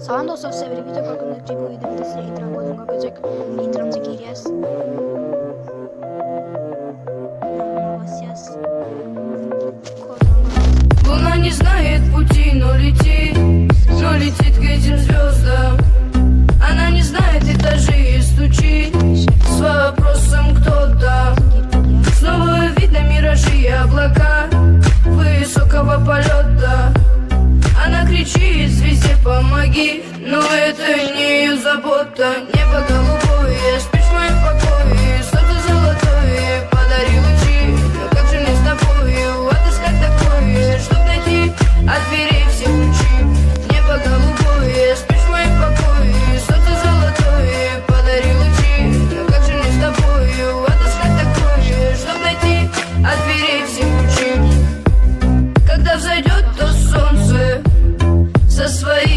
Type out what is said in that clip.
Sağında olsa sevgili bir tek bakımda tribu videosu intro koydum bakacak. Intromuza gireceğiz. Луна не знает пути, но летит к этим звездам. Она не знает этажей и стучит с вопросом кто там. Снова видно миражи и облака высокого полета. Она кричит звезде помоги, но это не ее забота. Небо голубое, спишь в моем покое, солнце золотое, подари лучи. Но как же мне с тобою отыскать такое, чтоб найти от дверей все ключи? Небо голубое, спишь в моем покое, солнце золотое, подари лучи. Но как же мне с тобою отыскать такое, чтоб найти от дверей все ключи? Когда взойдет то солнце со своим